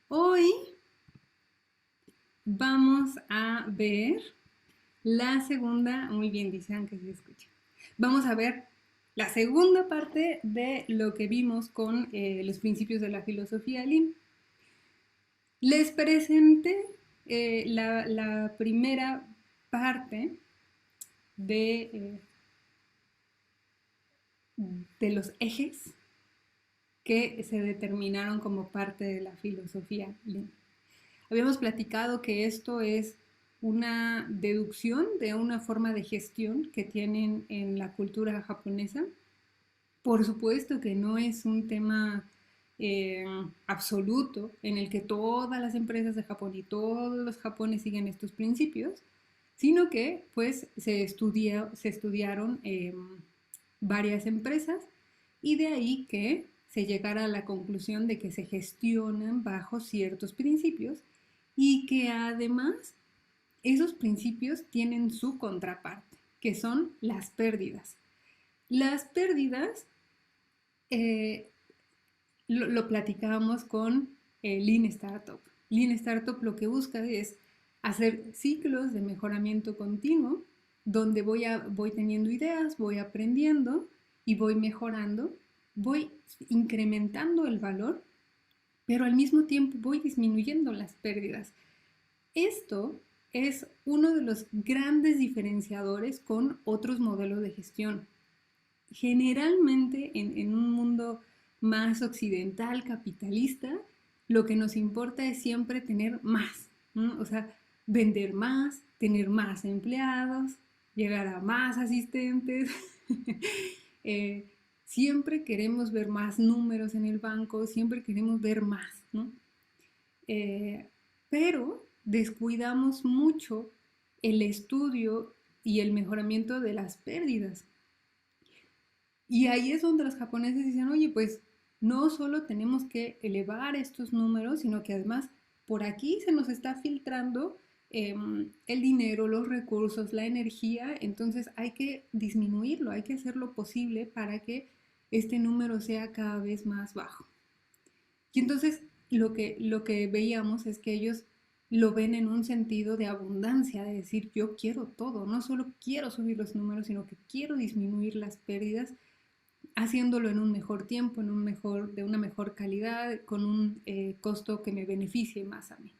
Hoy vamos a ver la segunda, muy bien dicen que se escucha. Vamos a ver la segunda parte de lo que vimos con los principios de la filosofía Lean. Les presenté la primera parte de, de los ejes que se determinaron como parte de la filosofía Lean. Habíamos platicado que esto es una deducción de una forma de gestión que tienen en la cultura japonesa. Por supuesto que no es un tema eh, absoluto en el que todas las empresas de Japón y todos los japoneses siguen estos principios, sino que pues se estudiaron varias empresas y de ahí que se llegara a la conclusión de que se gestionan bajo ciertos principios y que además esos principios tienen su contraparte, que son las pérdidas. Las pérdidas eh, lo platicábamos con Lean Startup. Lean Startup lo que busca es hacer ciclos de mejoramiento continuo, donde voy teniendo ideas, voy aprendiendo y voy mejorando, voy incrementando el valor, pero al mismo tiempo voy disminuyendo las pérdidas. Esto es uno de los grandes diferenciadores con otros modelos de gestión. Generalmente en un mundo más occidental, capitalista, lo que nos importa es siempre tener más, ¿no? O sea, vender más, tener más empleados, llegar a más asistentes. eh, Siempre queremos ver más números en el banco, siempre queremos ver más, ¿no? Eh, pero descuidamos mucho el estudio y el mejoramiento de las pérdidas. Y ahí es donde los japoneses dicen, oye, pues no solo tenemos que elevar estos números, sino que además por aquí se nos está filtrando el dinero, los recursos, la energía, entonces hay que disminuirlo, hay que hacer lo posible para que este número sea cada vez más bajo. Y entonces lo que veíamos es que ellos lo ven en un sentido de abundancia, de decir, yo quiero todo, no solo quiero subir los números, sino que quiero disminuir las pérdidas haciéndolo en un mejor tiempo, de una mejor calidad, con un costo que me beneficie más a mí.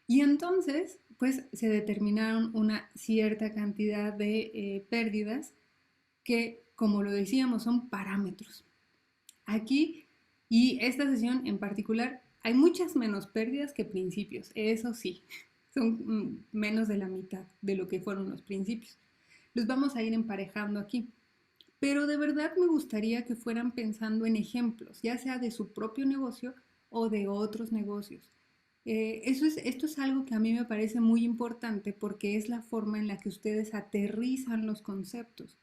Y entonces, pues se determinaron una cierta cantidad de pérdidas que, como lo decíamos, son parámetros. Aquí, y esta sesión en particular, hay muchas menos pérdidas que principios, eso sí, son menos de la mitad de lo que fueron los principios. Los vamos a ir emparejando aquí. Pero de verdad me gustaría que fueran pensando en ejemplos, ya sea de su propio negocio o de otros negocios. Esto es algo que a mí me parece muy importante porque es la forma en la que ustedes aterrizan los conceptos.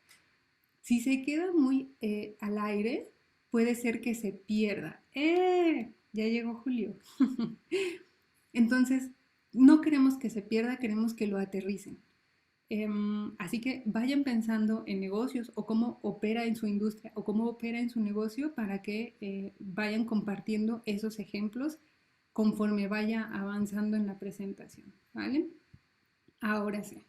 Si se queda muy al aire, puede ser que se pierda. Ya llegó Julio. Entonces, no queremos que se pierda, queremos que lo aterricen. Así que vayan pensando en negocios o cómo opera en su industria o cómo opera en su negocio para que vayan compartiendo esos ejemplos conforme vaya avanzando en la presentación, ¿vale? Ahora sí.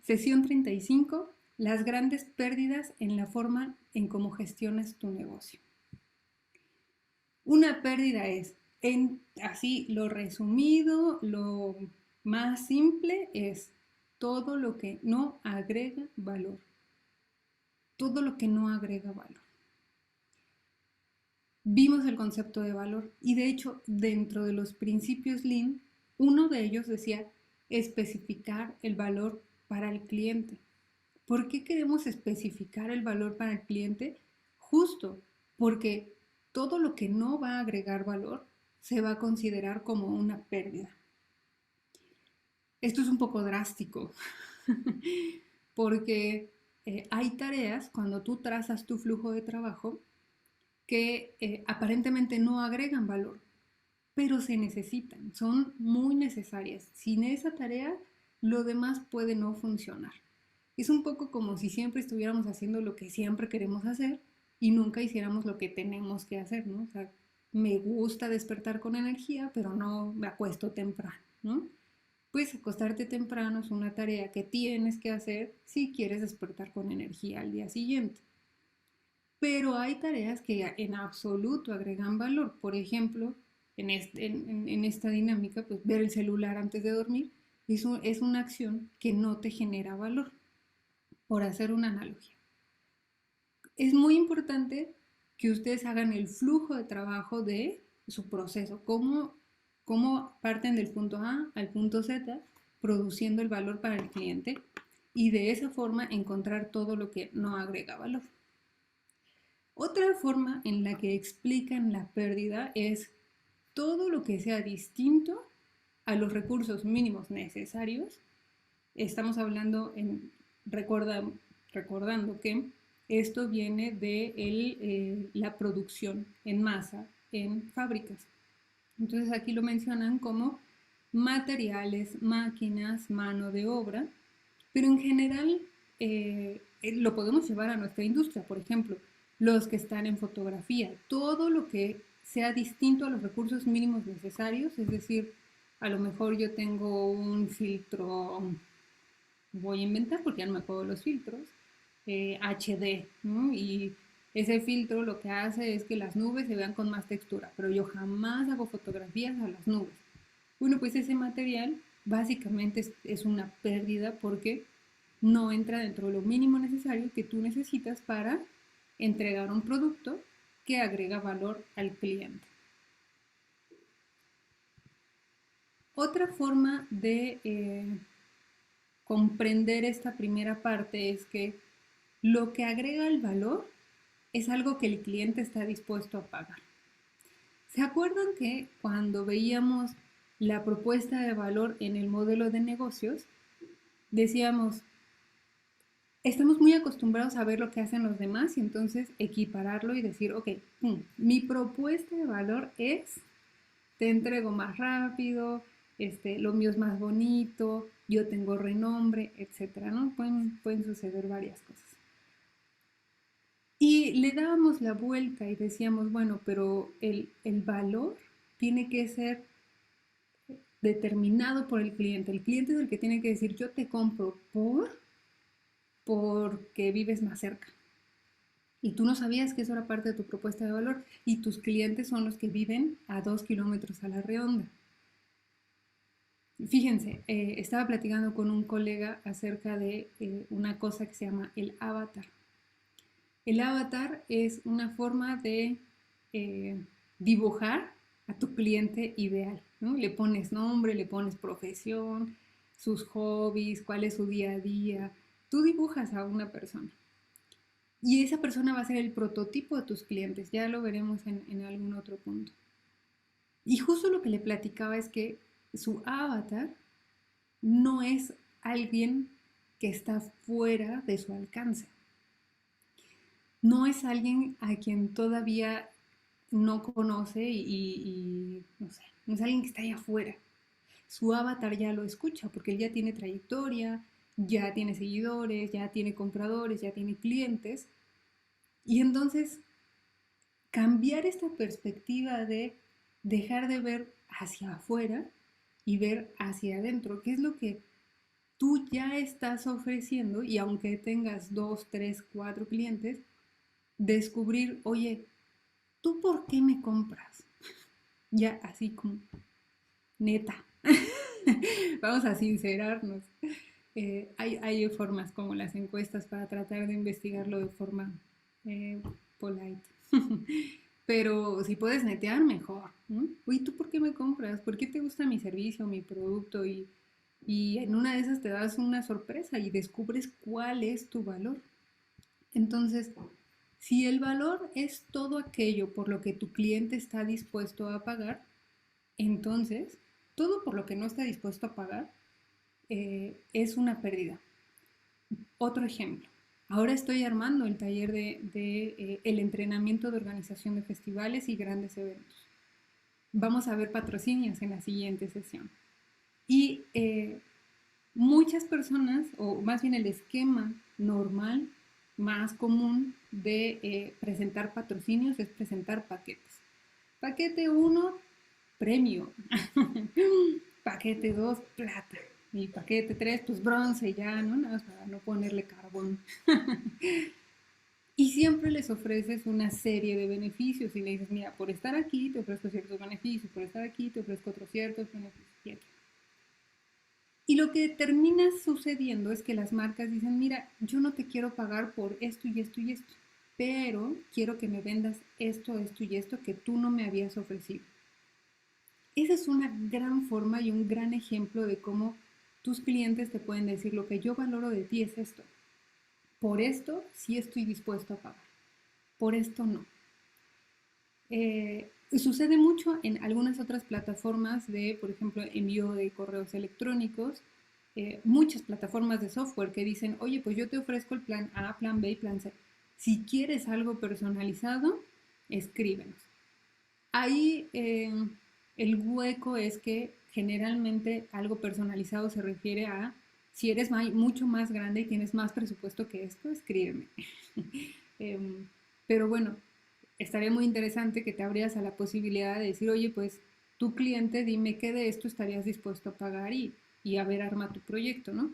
Sesión 35. Las grandes pérdidas en la forma en cómo gestionas tu negocio. Una pérdida es, así lo resumido, lo más simple es todo lo que no agrega valor. Todo lo que no agrega valor. Vimos el concepto de valor y de hecho dentro de los principios Lean, uno de ellos decía especificar el valor para el cliente. ¿Por qué queremos especificar el valor para el cliente? Justo porque todo lo que no va a agregar valor se va a considerar como una pérdida. Esto es un poco drástico porque hay tareas cuando tú trazas tu flujo de trabajo que aparentemente no agregan valor, pero se necesitan, son muy necesarias. Sin esa tarea, lo demás puede no funcionar. Es un poco como si siempre estuviéramos haciendo lo que siempre queremos hacer y nunca hiciéramos lo que tenemos que hacer, ¿no? O sea, me gusta despertar con energía, pero no me acuesto temprano, ¿no? Pues acostarte temprano es una tarea que tienes que hacer si quieres despertar con energía al día siguiente. Pero hay tareas que en absoluto agregan valor. Por ejemplo, en esta dinámica, pues ver el celular antes de dormir es una acción que no te genera valor, por hacer una analogía. Es muy importante que ustedes hagan el flujo de trabajo de su proceso, cómo parten del punto A al punto Z, produciendo el valor para el cliente y de esa forma encontrar todo lo que no agrega valor. Otra forma en la que explican la pérdida es todo lo que sea distinto a los recursos mínimos necesarios. Estamos hablando recordando que esto viene de la producción en masa en fábricas. Entonces aquí lo mencionan como materiales, máquinas, mano de obra, pero en general lo podemos llevar a nuestra industria. Por ejemplo, los que están en fotografía, todo lo que sea distinto a los recursos mínimos necesarios, es decir, a lo mejor yo tengo un filtro, voy a inventar porque ya no me acuerdo los filtros, HD, ¿no? Y ese filtro lo que hace es que las nubes se vean con más textura, pero yo jamás hago fotografías a las nubes. Bueno, pues ese material básicamente es una pérdida porque no entra dentro de lo mínimo necesario que tú necesitas para entregar un producto que agrega valor al cliente. Otra forma de comprender esta primera parte es que lo que agrega el valor es algo que el cliente está dispuesto a pagar. ¿Se acuerdan que cuando veíamos la propuesta de valor en el modelo de negocios, decíamos, estamos muy acostumbrados a ver lo que hacen los demás y entonces equipararlo y decir, ok, mi propuesta de valor es, te entrego más rápido, lo mío es más bonito, yo tengo renombre, etcétera, ¿no? Pueden suceder varias cosas. Y le dábamos la vuelta y decíamos, bueno, pero el valor tiene que ser determinado por el cliente. El cliente es el que tiene que decir, yo te compro porque vives más cerca. Y tú no sabías que eso era parte de tu propuesta de valor. Y tus clientes son los que viven a 2 kilómetros a la redonda. Fíjense, estaba platicando con un colega acerca de una cosa que se llama el avatar. El avatar es una forma de dibujar a tu cliente ideal, ¿no? Le pones nombre, le pones profesión, sus hobbies, cuál es su día a día. Tú dibujas a una persona. Y esa persona va a ser el prototipo de tus clientes. Ya lo veremos en algún otro punto. Y justo lo que le platicaba es que su avatar no es alguien que está fuera de su alcance. No es alguien a quien todavía no conoce y no sé, no es alguien que está allá afuera. Su avatar ya lo escucha porque él ya tiene trayectoria, ya tiene seguidores, ya tiene compradores, ya tiene clientes. Y entonces cambiar esta perspectiva de dejar de ver hacia afuera y ver hacia adentro, qué es lo que tú ya estás ofreciendo y aunque tengas 2, 3, 4 clientes, descubrir, oye, ¿tú por qué me compras? Ya así como, neta, vamos a sincerarnos. Hay formas como las encuestas para tratar de investigarlo de forma polite. Pero si puedes netear, mejor. Oye, ¿tú por qué me compras? ¿Por qué te gusta mi servicio, mi producto? Y en una de esas te das una sorpresa y descubres cuál es tu valor. Entonces, si el valor es todo aquello por lo que tu cliente está dispuesto a pagar, entonces todo por lo que no está dispuesto a pagar es una pérdida. Otro ejemplo. Ahora estoy armando el taller de el entrenamiento de organización de festivales y grandes eventos. Vamos a ver patrocinios en la siguiente sesión. Y muchas personas, o más bien el esquema normal, más común de presentar patrocinios es presentar paquetes. Paquete uno premio. Paquete 2 plata. Y paquete 3 pues bronce ya, ¿no? Nada más para no ponerle carbón. Y siempre les ofreces una serie de beneficios y le dices, mira, por estar aquí te ofrezco ciertos beneficios, por estar aquí te ofrezco otros ciertos beneficios. Y lo que termina sucediendo es que las marcas dicen, mira, yo no te quiero pagar por esto y esto y esto, pero quiero que me vendas esto, esto y esto que tú no me habías ofrecido. Esa es una gran forma y un gran ejemplo de cómo tus clientes te pueden decir, lo que yo valoro de ti es esto. Por esto sí estoy dispuesto a pagar, por esto no. Sucede mucho en algunas otras plataformas de, por ejemplo, envío de correos electrónicos, muchas plataformas de software que dicen, oye, pues yo te ofrezco el plan A, plan B y plan C. Si quieres algo personalizado, escríbenos. Ahí el hueco es que generalmente algo personalizado se refiere a si eres mucho más grande y tienes más presupuesto que esto, escríbeme. Pero bueno, estaría muy interesante que te abrieras a la posibilidad de decir, oye, pues tu cliente, dime qué de esto estarías dispuesto a pagar y a ver, arma tu proyecto, ¿no?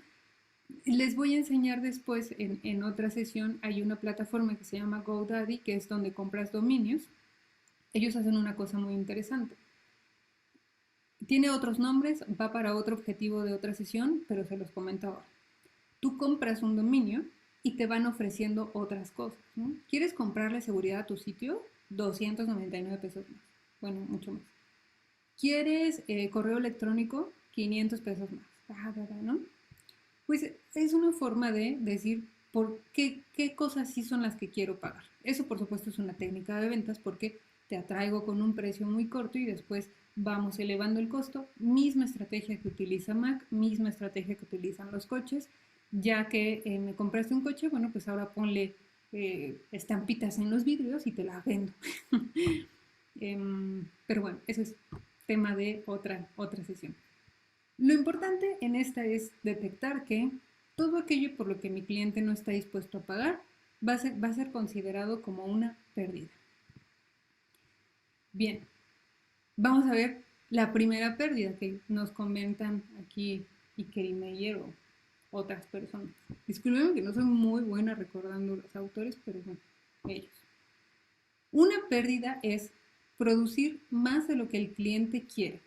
Les voy a enseñar después en otra sesión, hay una plataforma que se llama GoDaddy, que es donde compras dominios. Ellos hacen una cosa muy interesante. Tiene otros nombres, va para otro objetivo de otra sesión, pero se los comento ahora. Tú compras un dominio y te van ofreciendo otras cosas, ¿no? ¿Quieres comprarle seguridad a tu sitio? 299 pesos más. Bueno, mucho más. ¿Quieres correo electrónico? 500 pesos más. ¿No? Pues es una forma de decir por qué cosas sí son las que quiero pagar. Eso por supuesto es una técnica de ventas porque te atraigo con un precio muy corto y después vamos elevando el costo. Misma estrategia que utiliza Mac, misma estrategia que utilizan los coches. Ya que me compraste un coche, bueno, pues ahora ponle estampitas en los vidrios y te la vendo. Pero bueno, eso es tema de otra sesión. Lo importante en esta es detectar que todo aquello por lo que mi cliente no está dispuesto a pagar va a ser considerado como una pérdida. Bien, vamos a ver la primera pérdida que nos comentan aquí Iker y Meyer o otras personas. Disculpen que no soy muy buena recordando los autores, pero bueno, ellos. Una pérdida es producir más de lo que el cliente quiere,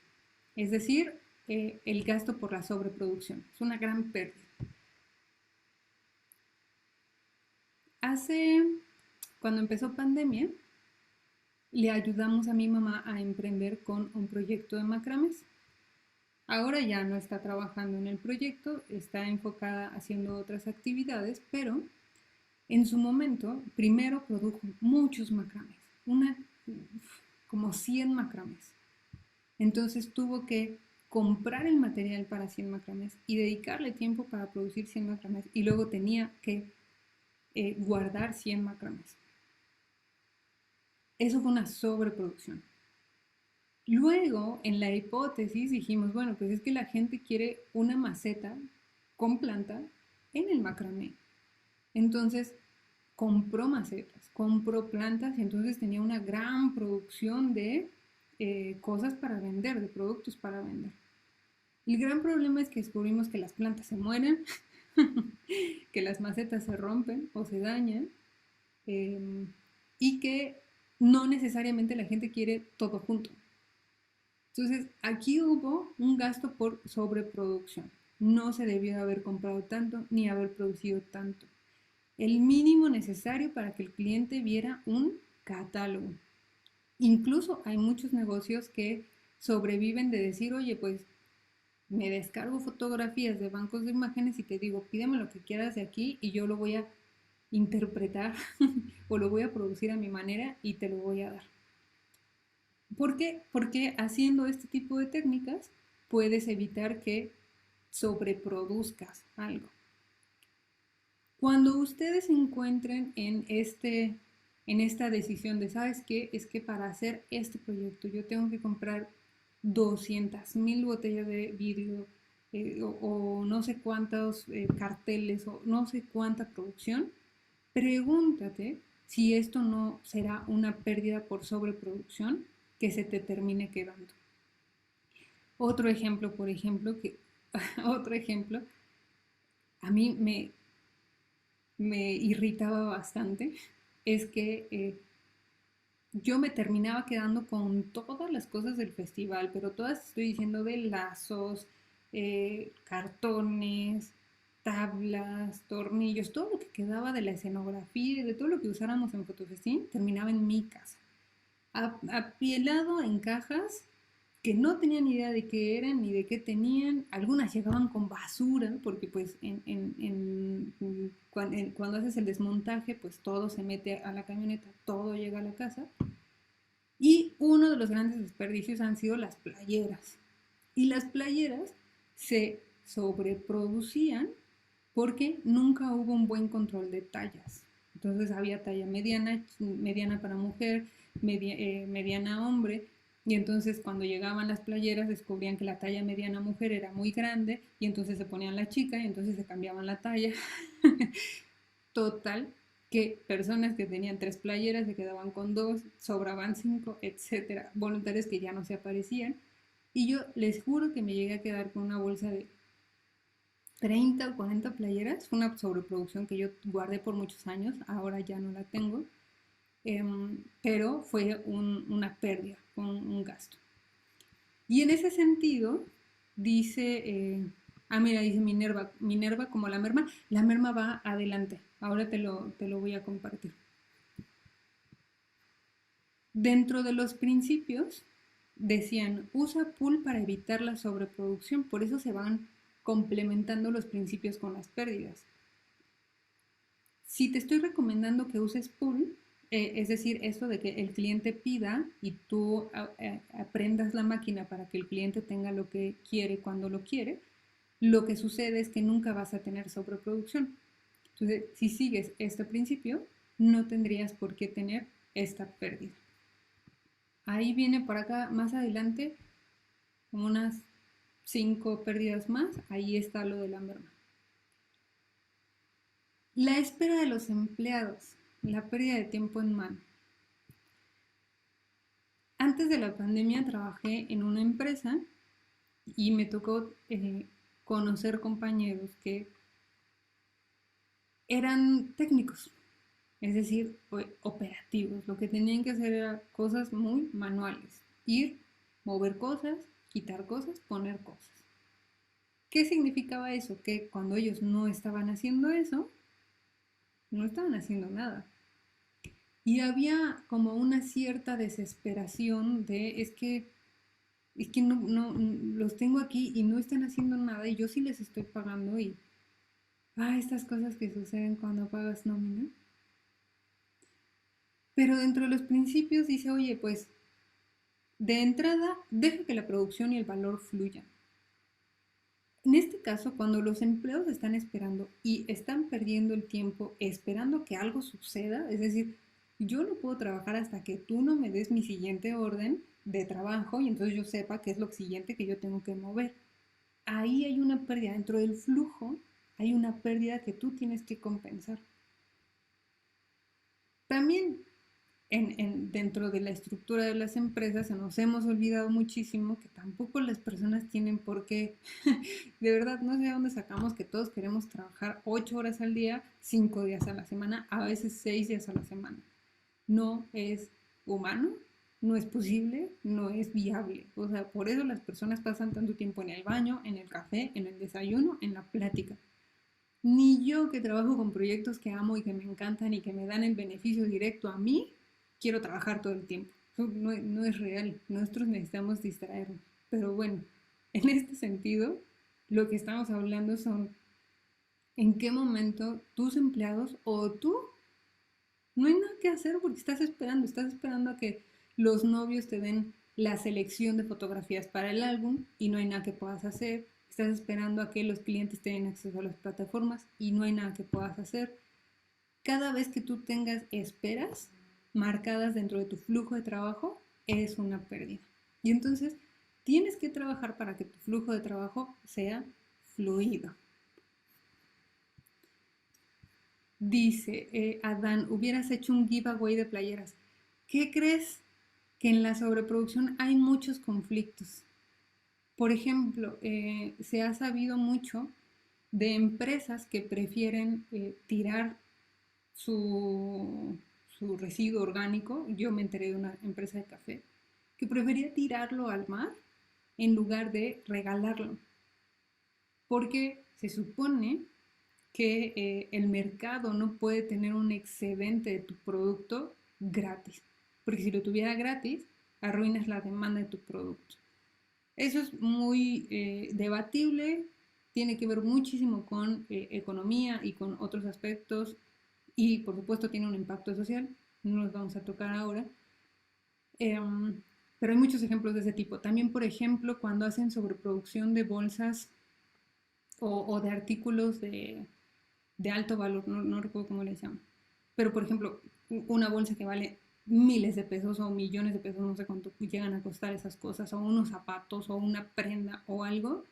es decir, el gasto por la sobreproducción. Es una gran pérdida. Cuando empezó pandemia, le ayudamos a mi mamá a emprender con un proyecto de macrames. Ahora ya no está trabajando en el proyecto, está enfocada haciendo otras actividades, pero en su momento primero produjo muchos macrames, como 100 macrames. Entonces tuvo que comprar el material para 100 macrames y dedicarle tiempo para producir 100 macrames y luego tenía que guardar 100 macrames. Eso fue una sobreproducción. Luego, en la hipótesis, dijimos, bueno, pues es que la gente quiere una maceta con planta en el macramé. Entonces, compró macetas, compró plantas y entonces tenía una gran producción de cosas para vender, de productos para vender. El gran problema es que descubrimos que las plantas se mueren, que las macetas se rompen o se dañan y que no necesariamente la gente quiere todo junto. Entonces, aquí hubo un gasto por sobreproducción. No se debió haber comprado tanto ni haber producido tanto. El mínimo necesario para que el cliente viera un catálogo. Incluso hay muchos negocios que sobreviven de decir, oye, pues me descargo fotografías de bancos de imágenes y te digo, pídeme lo que quieras de aquí y yo lo voy a interpretar o lo voy a producir a mi manera y te lo voy a dar. ¿Por qué? Porque haciendo este tipo de técnicas puedes evitar que sobreproduzcas algo. Cuando ustedes se encuentren en esta decisión de, ¿sabes qué? Es que para hacer este proyecto yo tengo que comprar 200,000 botellas de vidrio, o no sé cuántos carteles o no sé cuánta producción, pregúntate si esto no será una pérdida por sobreproducción que se te termine quedando. Otro ejemplo, por ejemplo, otro ejemplo, a mí me irritaba bastante, es que yo me terminaba quedando con todas las cosas del festival, pero todas estoy diciendo de lazos, cartones, tablas, tornillos, todo lo que quedaba de la escenografía y de todo lo que usáramos en Fotofestín terminaba en mi casa. Apielado en cajas que no tenían idea de qué eran ni de qué tenían. Algunas llegaban con basura, porque pues cuando haces el desmontaje, pues todo se mete a la camioneta, todo llega a la casa. Y uno de los grandes desperdicios han sido las playeras. Y las playeras se sobreproducían porque nunca hubo un buen control de tallas. Entonces había talla mediana, mediana para mujer, mediana hombre, y entonces cuando llegaban las playeras descubrían que la talla mediana mujer era muy grande y entonces se ponían la chica y entonces se cambiaban la talla. Total, que personas que tenían 3 playeras se quedaban con 2, sobraban 5, etcétera. Voluntarios que ya no se aparecían. Y yo les juro que me llegué a quedar con una bolsa de 30 o 40 playeras. Fue una sobreproducción que yo guardé por muchos años, ahora ya no la tengo. Pero fue una pérdida, un gasto. Y en ese sentido, dice, mira, dice Minerva como la merma va adelante. Ahora te lo voy a compartir. Dentro de los principios decían, usa pool para evitar la sobreproducción, por eso se van complementando los principios con las pérdidas. Si te estoy recomendando que uses pool, es decir, esto de que el cliente pida y tú aprendas la máquina para que el cliente tenga lo que quiere cuando lo quiere, lo que sucede es que nunca vas a tener sobreproducción. Entonces, si sigues este principio, no tendrías por qué tener esta pérdida. Ahí viene por acá más adelante, como unas 5 pérdidas más, ahí está lo de la merma. La espera de los empleados, la pérdida de tiempo en mano. Antes de la pandemia trabajé en una empresa y me tocó conocer compañeros que eran técnicos, es decir, operativos. Lo que tenían que hacer era cosas muy manuales. Ir, mover cosas, quitar cosas, poner cosas. ¿Qué significaba eso? Que cuando ellos no estaban haciendo eso, no estaban haciendo nada. Y había como una cierta desesperación de, es que no, los tengo aquí y no están haciendo nada y yo sí les estoy pagando y, estas cosas que suceden cuando pagas nómina. Pero dentro de los principios dice, oye, pues de entrada, deja que la producción y el valor fluyan. En este caso, cuando los empleados están esperando y están perdiendo el tiempo esperando que algo suceda, es decir, yo no puedo trabajar hasta que tú no me des mi siguiente orden de trabajo y entonces yo sepa qué es lo siguiente que yo tengo que mover. Ahí hay una pérdida, dentro del flujo hay una pérdida que tú tienes que compensar. También dentro de la estructura de las empresas nos hemos olvidado muchísimo que tampoco las personas tienen por qué, de verdad, no sé de dónde sacamos que todos queremos trabajar 8 horas al día, 5 días a la semana, a veces 6 días a la semana. No es humano, no es posible, no es viable. O sea, por eso las personas pasan tanto tiempo en el baño, en el café, en el desayuno, en la plática. Ni yo que trabajo con proyectos que amo y que me encantan y que me dan el beneficio directo a mí, quiero trabajar todo el tiempo. No es real. Nosotros necesitamos distraernos. Pero bueno, en este sentido, lo que estamos hablando son en qué momento tus empleados o tú no hay nada que hacer porque estás esperando a que los novios te den la selección de fotografías para el álbum y no hay nada que puedas hacer. Estás esperando a que los clientes tengan acceso a las plataformas y no hay nada que puedas hacer. Cada vez que tú tengas esperas marcadas dentro de tu flujo de trabajo, es una pérdida. Y entonces tienes que trabajar para que tu flujo de trabajo sea fluido. Dice Adán, hubieras hecho un giveaway de playeras. ¿Qué crees? Que en la sobreproducción hay muchos conflictos. Por ejemplo, se ha sabido mucho de empresas que prefieren tirar su, su residuo orgánico. Yo me enteré de una empresa de café que prefería tirarlo al mar en lugar de regalarlo, porque se supone que el mercado no puede tener un excedente de tu producto gratis, porque si lo tuviera gratis, arruinas la demanda de tu producto. Eso es muy debatible, tiene que ver muchísimo con economía y con otros aspectos y por supuesto tiene un impacto social, no los vamos a tocar ahora. Pero hay muchos ejemplos de ese tipo. También, por ejemplo, cuando hacen sobreproducción de bolsas o de artículos de alto valor, no recuerdo cómo les llaman. Pero, por ejemplo, una bolsa que vale miles de pesos o millones de pesos, no sé cuánto llegan a costar esas cosas, o unos zapatos o una prenda o algo,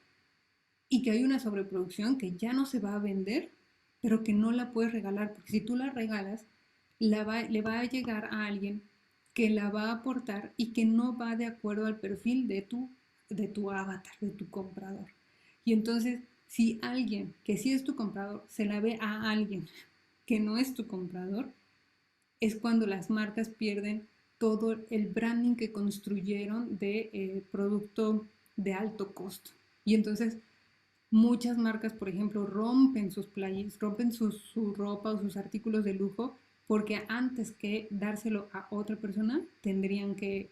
y que hay una sobreproducción que ya no se va a vender, pero que no la puedes regalar, porque si tú la regalas, le va a llegar a alguien que la va a aportar y que no va de acuerdo al perfil de tu avatar, de tu comprador. Y entonces, si alguien que sí es tu comprador se la ve a alguien que no es tu comprador, es cuando las marcas pierden todo el branding que construyeron de producto de alto costo. Y entonces muchas marcas, por ejemplo, rompen sus playas, rompen su ropa o sus artículos de lujo porque antes que dárselo a otra persona tendrían que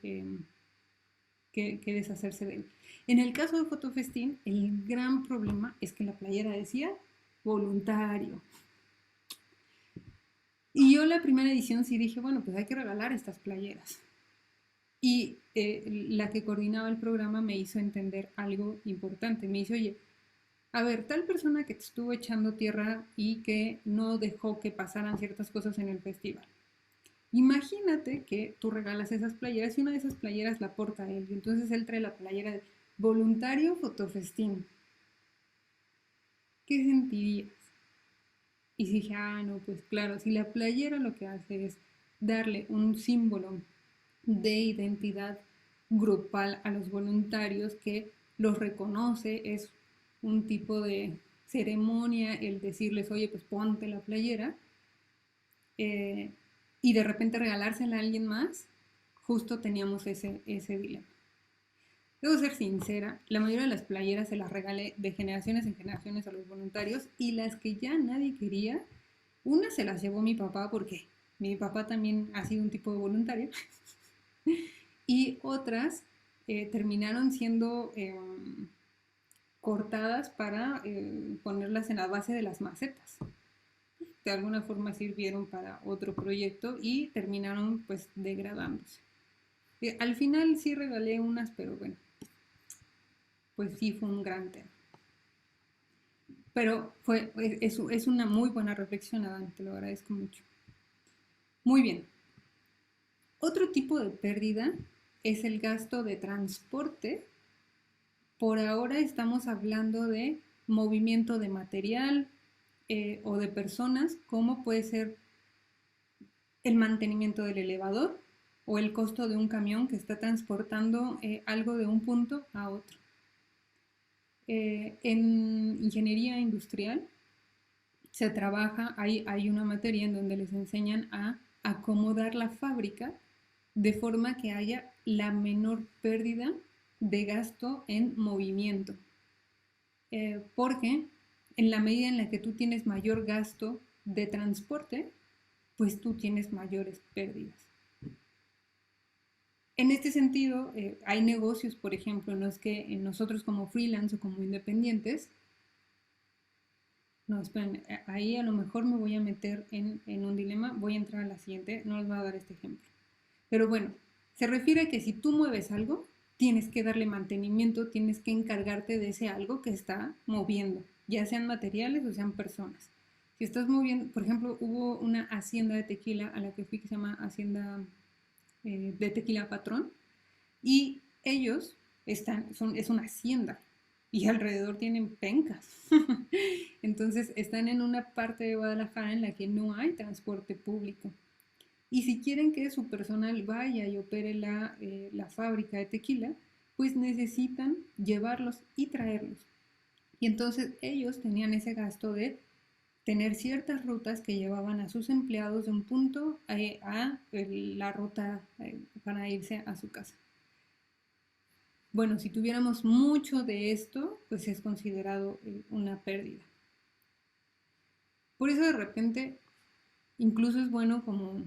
deshacerse de él. En el caso de Fotofestín, el gran problema es que la playera decía voluntario. Y yo la primera edición sí dije, bueno, pues hay que regalar estas playeras. Y la que coordinaba el programa me hizo entender algo importante. Me dice, oye, a ver, tal persona que te estuvo echando tierra y que no dejó que pasaran ciertas cosas en el festival. Imagínate que tú regalas esas playeras y una de esas playeras la porta él. Y entonces él trae la playera de voluntario fotofestín. ¿Qué sentirías? Y dije, ah, no, pues claro, si la playera lo que hace es darle un símbolo de identidad grupal a los voluntarios que los reconoce, es un tipo de ceremonia el decirles, oye, pues ponte la playera, eh, y de repente regalársela a alguien más, justo teníamos ese dilema. Debo ser sincera, la mayoría de las playeras se las regalé de generaciones en generaciones a los voluntarios y las que ya nadie quería, una se las llevó mi papá porque mi papá también ha sido un tipo de voluntario y otras terminaron siendo cortadas para ponerlas en la base de las macetas. De alguna forma sirvieron para otro proyecto y terminaron pues degradándose. Al final sí regalé unas, pero bueno, pues sí fue un gran tema. Pero es una muy buena reflexión, Adán, te lo agradezco mucho. Muy bien. Otro tipo de pérdida es el gasto de transporte. Por ahora estamos hablando de movimiento de material o de personas, como puede ser el mantenimiento del elevador o el costo de un camión que está transportando algo de un punto a otro. En ingeniería industrial se trabaja, hay una materia en donde les enseñan a acomodar la fábrica de forma que haya la menor pérdida de gasto en movimiento. Porque en la medida en la que tú tienes mayor gasto de transporte, pues tú tienes mayores pérdidas. En este sentido, hay negocios, por ejemplo, en los que nosotros como freelance o como independientes, no, esperen, ahí a lo mejor me voy a meter en un dilema, voy a entrar a la siguiente, no les voy a dar este ejemplo. Pero bueno, se refiere a que si tú mueves algo, tienes que darle mantenimiento, tienes que encargarte de ese algo que está moviendo, ya sean materiales o sean personas. Si estás moviendo, por ejemplo, hubo una hacienda de tequila a la que fui que se llama Hacienda de Tequila Patrón y ellos es una hacienda y alrededor tienen pencas. Entonces están en una parte de Guadalajara en la que no hay transporte público. Y si quieren que su personal vaya y opere la fábrica de tequila, pues necesitan llevarlos y traerlos. Y entonces ellos tenían ese gasto de tener ciertas rutas que llevaban a sus empleados de un punto a la ruta para irse a su casa. Bueno, si tuviéramos mucho de esto, pues es considerado una pérdida. Por eso de repente, incluso es bueno como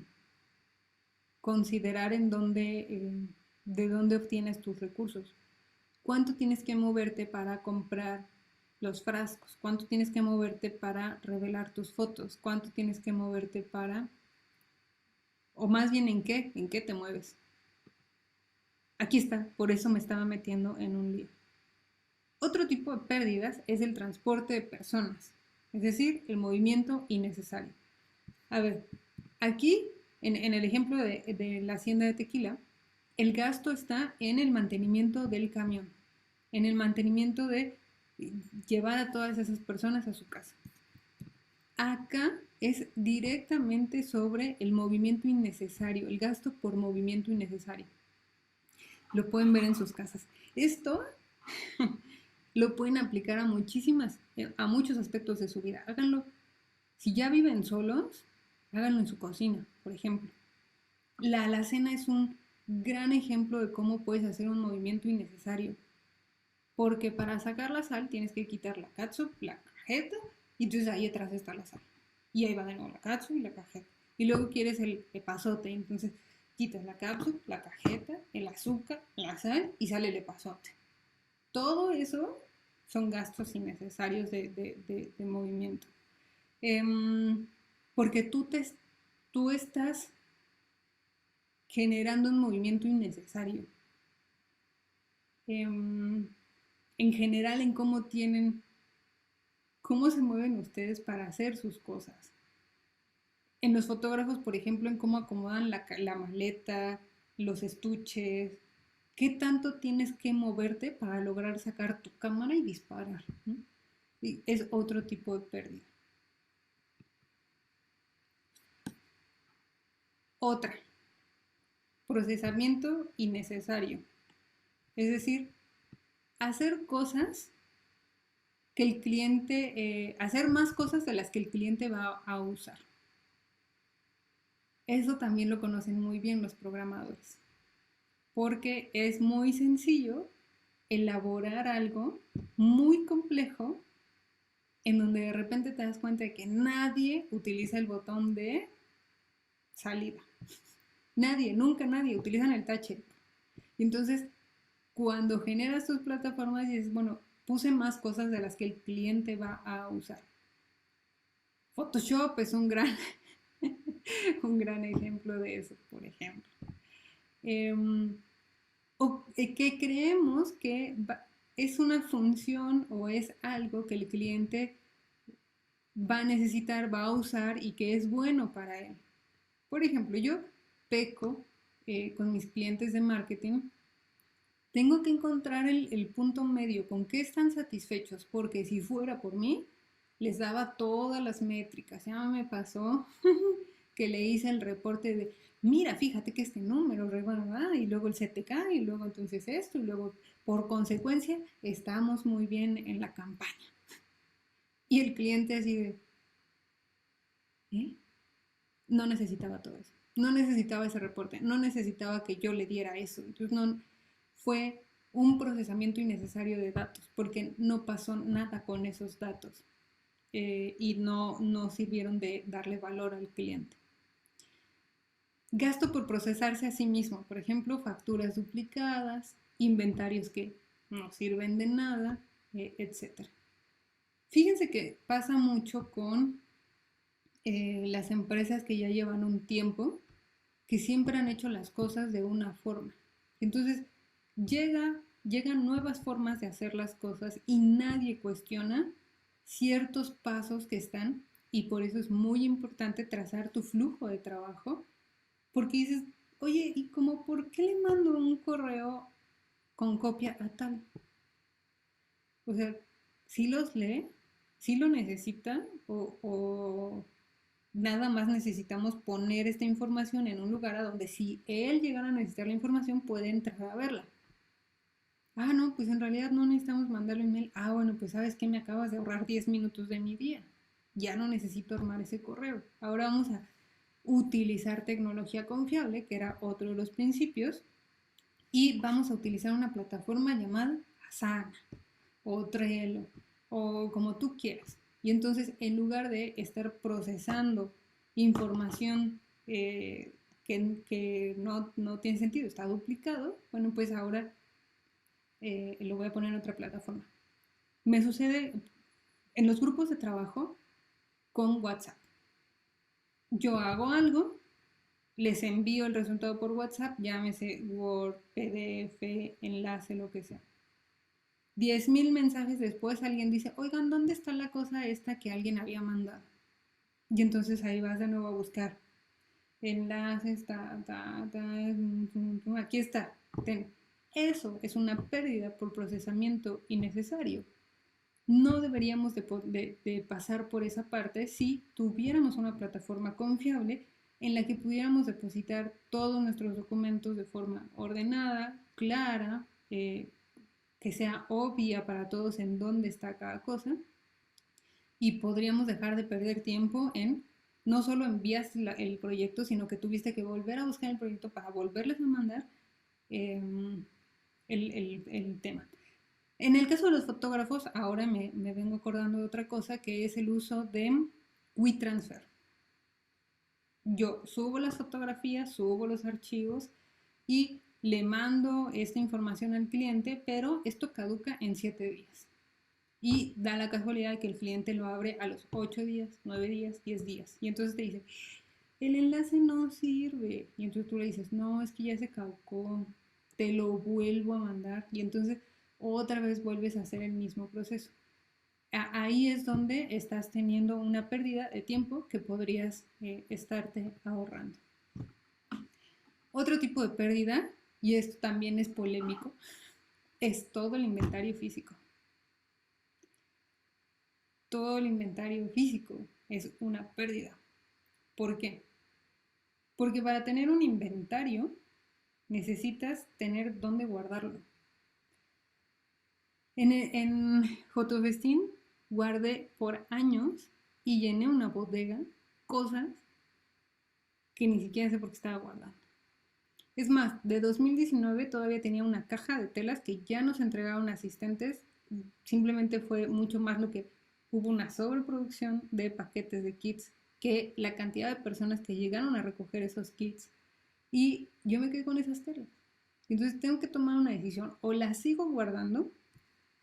considerar de dónde obtienes tus recursos. ¿Cuánto tienes que moverte para comprar los frascos? ¿Cuánto tienes que moverte para revelar tus fotos? ¿Cuánto tienes que moverte para, o más bien en qué te mueves? Aquí está, por eso me estaba metiendo en un lío. Otro tipo de pérdidas es el transporte de personas, es decir, el movimiento innecesario. A ver, aquí, en el ejemplo de la hacienda de Tequila, el gasto está en el mantenimiento del camión, en el mantenimiento de llevar a todas esas personas a su casa. Acá es directamente sobre el movimiento innecesario, el gasto por movimiento innecesario. Lo pueden ver en sus casas. Esto lo pueden aplicar a muchos aspectos de su vida. Háganlo. Si ya viven solos, háganlo en su cocina, por ejemplo. La alacena es un gran ejemplo de cómo puedes hacer un movimiento innecesario. Porque para sacar la sal tienes que quitar la catsup, la cajeta, y entonces ahí atrás está la sal. Y ahí va de nuevo la catsup y la cajeta. Y luego quieres el epazote, entonces quitas la catsup, la cajeta, el azúcar, la sal y sale el epazote. Todo eso son gastos innecesarios de movimiento. Porque tú estás generando un movimiento innecesario. En general, en cómo se mueven ustedes para hacer sus cosas. En los fotógrafos, por ejemplo, en cómo acomodan la maleta, los estuches, qué tanto tienes que moverte para lograr sacar tu cámara y disparar, ¿no? Y es otro tipo de pérdida. Otra, procesamiento innecesario. Es decir, hacer cosas que el cliente, hacer más cosas de las que el cliente va a usar. Eso también lo conocen muy bien los programadores, porque es muy sencillo elaborar algo muy complejo en donde de repente te das cuenta de que nadie utiliza el botón de salida. Nadie, nunca nadie, utilizan el touch. Y entonces, cuando generas tus plataformas, dices, bueno, puse más cosas de las que el cliente va a usar. Photoshop es un gran, un gran ejemplo de eso, por ejemplo. O que creemos que es una función o es algo que el cliente va a necesitar, va a usar y que es bueno para él. Por ejemplo, yo peco con mis clientes de marketing. Tengo que encontrar el punto medio, con qué están satisfechos, porque si fuera por mí, les daba todas las métricas. Ya me pasó que le hice el reporte de, mira, fíjate que este número, y luego el CTK, y luego entonces esto, y luego por consecuencia estamos muy bien en la campaña. Y el cliente así de, ¿eh? No necesitaba todo eso, no necesitaba ese reporte, no necesitaba que yo le diera eso. Entonces no fue un procesamiento innecesario de datos, porque no pasó nada con esos datos y no sirvieron de darle valor al cliente. Gasto por procesarse a sí mismo, por ejemplo, facturas duplicadas, inventarios que no sirven de nada, etc. Fíjense que pasa mucho con las empresas que ya llevan un tiempo, que siempre han hecho las cosas de una forma. Entonces, llegan nuevas formas de hacer las cosas y nadie cuestiona ciertos pasos que están, y por eso es muy importante trazar tu flujo de trabajo, porque dices, oye, ¿y cómo por qué le mando un correo con copia a tal? O sea, si los lee, si lo necesita o nada más necesitamos poner esta información en un lugar a donde si él llegara a necesitar la información puede entrar a verla. Ah, no, pues en realidad no necesitamos mandarle un mail. Ah, bueno, pues sabes que me acabas de ahorrar 10 minutos de mi día. Ya no necesito armar ese correo. Ahora vamos a utilizar tecnología confiable, que era otro de los principios, y vamos a utilizar una plataforma llamada Asana o Trello o como tú quieras. Y entonces, en lugar de estar procesando información que no tiene sentido, está duplicado, bueno, pues ahora lo voy a poner en otra plataforma. Me sucede en los grupos de trabajo con WhatsApp. Yo hago algo, les envío el resultado por WhatsApp, llámese Word, PDF, enlace, lo que sea. 10,000 mensajes después alguien dice, oigan, ¿dónde está la cosa esta que alguien había mandado? Y entonces ahí vas de nuevo a buscar enlaces, aquí está. Ten. Eso es una pérdida por procesamiento innecesario. No deberíamos de pasar por esa parte si tuviéramos una plataforma confiable en la que pudiéramos depositar todos nuestros documentos de forma ordenada, clara, que sea obvia para todos en dónde está cada cosa y podríamos dejar de perder tiempo en no solo enviaste el proyecto, sino que tuviste que volver a buscar el proyecto para volverles a mandar eh, el tema. En el caso de los fotógrafos, ahora me vengo acordando de otra cosa, que es el uso de WeTransfer. Yo subo las fotografías, subo los archivos y le mando esta información al cliente, pero esto caduca en 7 días. Y da la casualidad de que el cliente lo abre a los 8 días, 9 días, 10 días. Y entonces te dice, el enlace no sirve. Y entonces tú le dices, no, es que ya se caducó, te lo vuelvo a mandar. Y entonces otra vez vuelves a hacer el mismo proceso. Ahí es donde estás teniendo una pérdida de tiempo que podrías estarte ahorrando. Otro tipo de pérdida, y esto también es polémico, es todo el inventario físico. Todo el inventario físico es una pérdida. ¿Por qué? Porque para tener un inventario necesitas tener dónde guardarlo. En Fotofestín guardé por años y llené una bodega cosas que ni siquiera sé por qué estaba guardando. Es más, de 2019 todavía tenía una caja de telas que ya nos entregaron asistentes. Simplemente fue mucho más lo que hubo una sobreproducción de paquetes de kits que la cantidad de personas que llegaron a recoger esos kits. Y yo me quedé con esas telas. Entonces tengo que tomar una decisión. O las sigo guardando,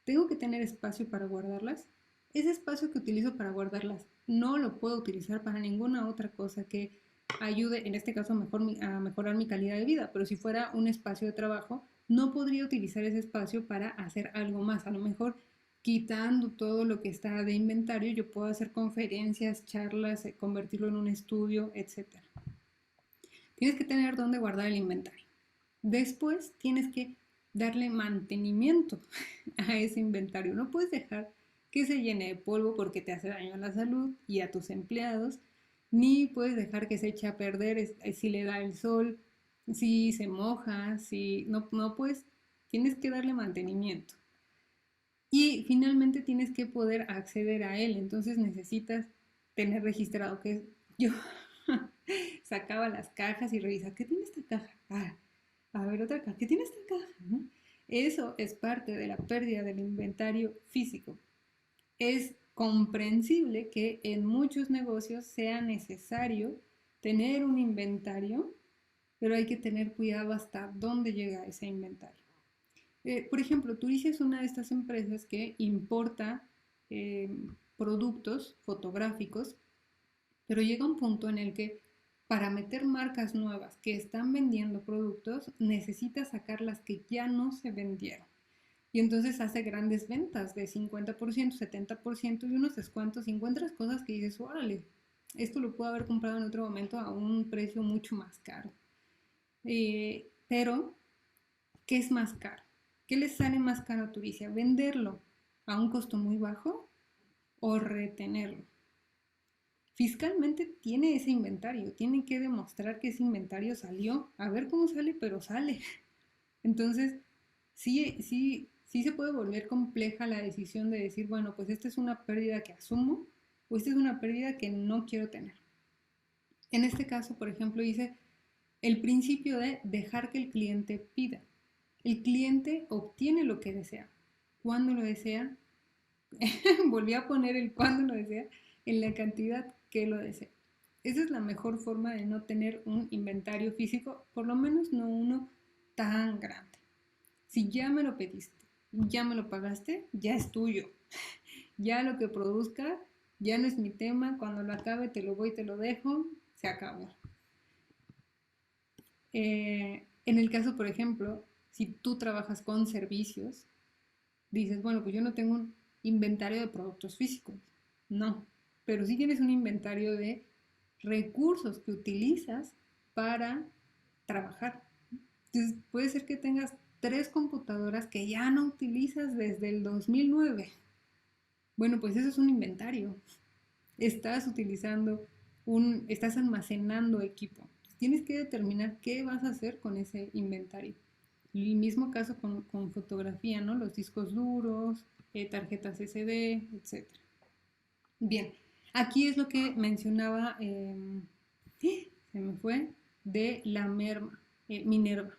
tengo que tener espacio para guardarlas. Ese espacio que utilizo para guardarlas no lo puedo utilizar para ninguna otra cosa que ayude, en este caso, a mejorar mi calidad de vida. Pero si fuera un espacio de trabajo, no podría utilizar ese espacio para hacer algo más. A lo mejor quitando todo lo que está de inventario, yo puedo hacer conferencias, charlas, convertirlo en un estudio, etc. Tienes que tener dónde guardar el inventario. Después tienes que darle mantenimiento a ese inventario. No puedes dejar que se llene de polvo porque te hace daño a la salud y a tus empleados, ni puedes dejar que se eche a perder si le da el sol, si se moja, si no puedes, tienes que darle mantenimiento. Y finalmente tienes que poder acceder a él, entonces necesitas tener registrado que yo sacaba las cajas y revisaba, ¿qué tiene esta caja? A ver otra caja, ¿qué tiene esta caja? ¿No? Eso es parte de la pérdida del inventario físico. Es comprensible que en muchos negocios sea necesario tener un inventario, pero hay que tener cuidado hasta dónde llega ese inventario. Por ejemplo, Turicia es una de estas empresas que importa eh, productos fotográficos, pero llega un punto en el que para meter marcas nuevas que están vendiendo productos, necesita sacar las que ya no se vendieron. Y entonces hace grandes ventas de 50%, 70% y unos descuentos. Y encuentras cosas que dices, órale, esto lo puedo haber comprado en otro momento a un precio mucho más caro. Pero, ¿qué es más caro? ¿Qué les sale más caro a Turicia? Venderlo. a un costo muy bajo o retenerlo. Fiscalmente tiene ese inventario, tiene que demostrar que ese inventario salió, a ver cómo sale, pero sale. Entonces, sí se puede volver compleja la decisión de decir, bueno, pues esta es una pérdida que asumo o esta es una pérdida que no quiero tener. En este caso, por ejemplo, dice el principio de dejar que el cliente pida. El cliente obtiene lo que desea. Cuando lo desea, volví a poner el cuando lo desea en la cantidad que lo desea. Esa es la mejor forma de no tener un inventario físico, por lo menos no uno tan grande. Si ya me lo pediste, ya me lo pagaste, ya es tuyo. Ya lo que produzca, ya no es mi tema. Cuando lo acabe, te lo voy y te lo dejo. Se acabó. En el caso, por ejemplo, si tú trabajas con servicios, dices, bueno, pues yo no tengo un inventario de productos físicos. No, pero sí tienes un inventario de recursos que utilizas para trabajar. Entonces, puede ser que tengas 3 computadoras que ya no utilizas desde el 2009. Bueno, pues eso es un inventario. Estás utilizando estás almacenando equipo. Tienes que determinar qué vas a hacer con ese inventario. El mismo caso con fotografía, ¿no? Los discos duros, tarjetas SD, etc. Bien, aquí es lo que mencionaba, se me fue, de la merma, Minerva.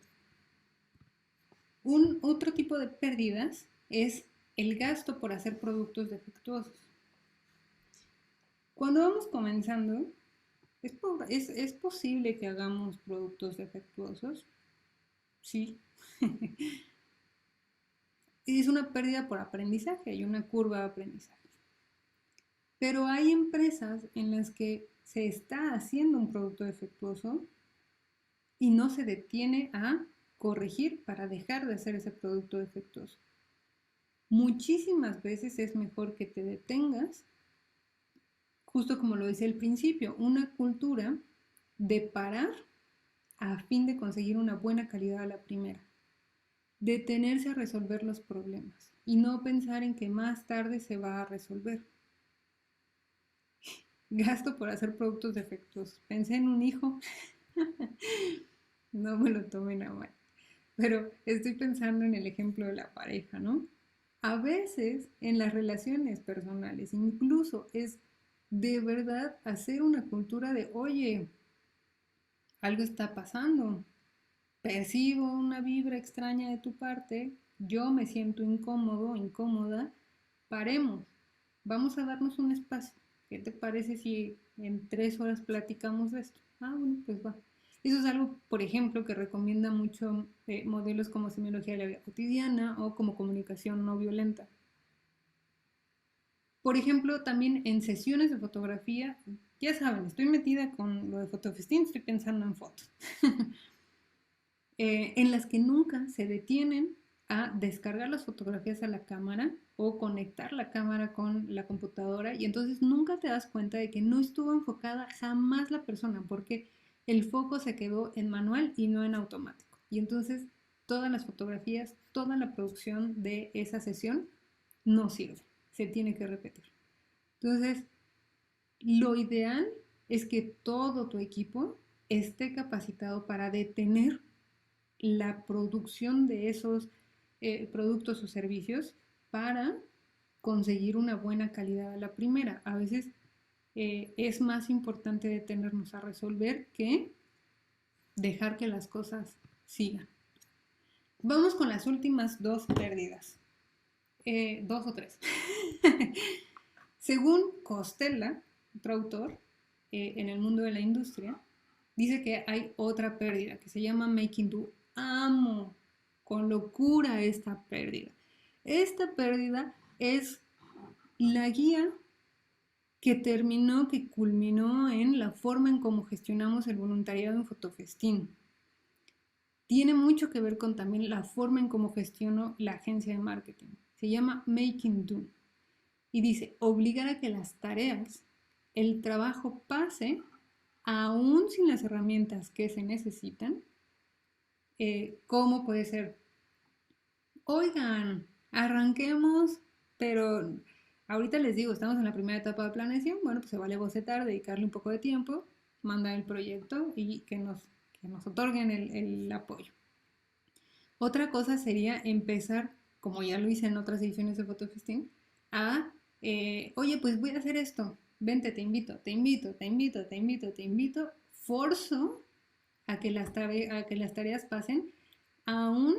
Otro tipo de pérdidas es el gasto por hacer productos defectuosos. Cuando vamos comenzando, es posible que hagamos productos defectuosos, sí. Es una pérdida por aprendizaje, hay una curva de aprendizaje. Pero hay empresas en las que se está haciendo un producto defectuoso y no se detiene a corregir para dejar de hacer ese producto defectuoso. Muchísimas veces es mejor que te detengas, justo como lo decía al principio, una cultura de parar a fin de conseguir una buena calidad a la primera. Detenerse a resolver los problemas y no pensar en que más tarde se va a resolver. Gasto por hacer productos defectuosos. Pensé en un hijo, no me lo tomen a mal, pero estoy pensando en el ejemplo de la pareja, ¿no? A veces en las relaciones personales, incluso es de verdad hacer una cultura de, oye, algo está pasando, percibo una vibra extraña de tu parte, yo me siento incómodo, incómoda, paremos, vamos a darnos un espacio. ¿Qué te parece si en 3 horas platicamos de esto? Ah, bueno, pues va. Eso es algo, por ejemplo, que recomienda mucho modelos como semiología de la vida cotidiana o como comunicación no violenta. Por ejemplo, también en sesiones de fotografía, ya saben, estoy metida con lo de Fotofestín, estoy pensando en fotos. En las que nunca se detienen a descargar las fotografías a la cámara o conectar la cámara con la computadora y entonces nunca te das cuenta de que no estuvo enfocada jamás la persona porque el foco se quedó en manual y no en automático. Y entonces todas las fotografías, toda la producción de esa sesión no sirve, se tiene que repetir. Entonces, lo ideal es que todo tu equipo esté capacitado para detener la producción de esos productos o servicios para conseguir una buena calidad a la primera. A veces es más importante detenernos a resolver que dejar que las cosas sigan. Vamos con las últimas 2 pérdidas. 2 o 3. Según Costella, otro autor, en el mundo de la industria, dice que hay otra pérdida que se llama making do. Amo con locura esta pérdida. Esta pérdida es la guía que culminó en la forma en cómo gestionamos el voluntariado en Fotofestín. Tiene mucho que ver con también la forma en cómo gestiono la agencia de marketing. Se llama Making Do. Y dice, obligar a que las tareas, el trabajo pase, aún sin las herramientas que se necesitan, ¿cómo puede ser? Oigan, arranquemos pero ahorita les digo, estamos en la primera etapa de planeación, bueno, pues se vale bocetar, dedicarle un poco de tiempo, mandar el proyecto y que nos otorguen el apoyo. Otra cosa sería empezar, como ya lo hice en otras ediciones de Photofestín, a, oye, pues voy a hacer esto, vente, te invito, te invito, te invito, te invito, te invito, forzo a que a que las tareas pasen, aún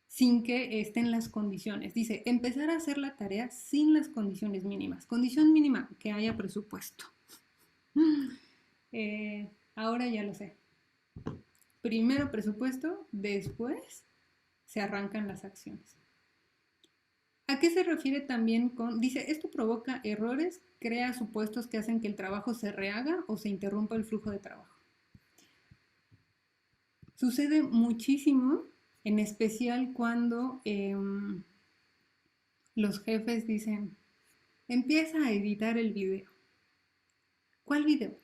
sin que estén las condiciones. Dice, empezar a hacer la tarea sin las condiciones mínimas. Condición mínima, que haya presupuesto. Ahora ya lo sé. Primero presupuesto, después se arrancan las acciones. ¿A qué se refiere también con, dice, esto provoca errores, crea supuestos que hacen que el trabajo se rehaga o se interrumpa el flujo de trabajo? Sucede muchísimo, en especial cuando los jefes dicen, empieza a editar el video. ¿Cuál video?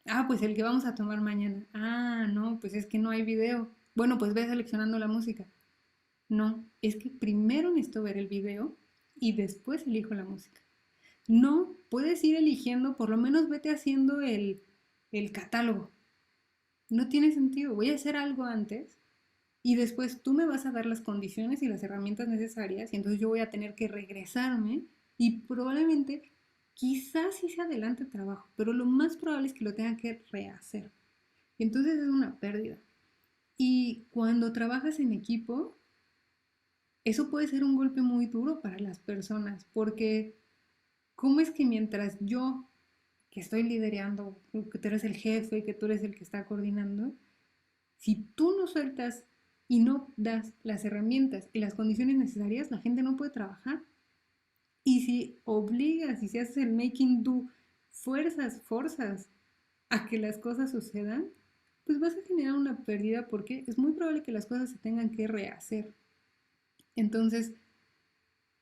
Ah, pues el que vamos a tomar mañana. Ah, no, pues es que no hay video. Bueno, pues ve seleccionando la música. No, es que primero necesito ver el video y después elijo la música. No, puedes ir eligiendo, por lo menos vete haciendo el catálogo. No tiene sentido, voy a hacer algo antes y después tú me vas a dar las condiciones y las herramientas necesarias y entonces yo voy a tener que regresarme y probablemente, quizás sí se adelante el trabajo, pero lo más probable es que lo tenga que rehacer. Y entonces es una pérdida. Y cuando trabajas en equipo, eso puede ser un golpe muy duro para las personas, porque ¿cómo es que mientras yo, que estoy liderando, que tú eres el jefe, que tú eres el que está coordinando, si tú no sueltas y no das las herramientas y las condiciones necesarias, la gente no puede trabajar? Y si obligas y si haces el making do, forzas a que las cosas sucedan, pues vas a generar una pérdida porque es muy probable que las cosas se tengan que rehacer. Entonces,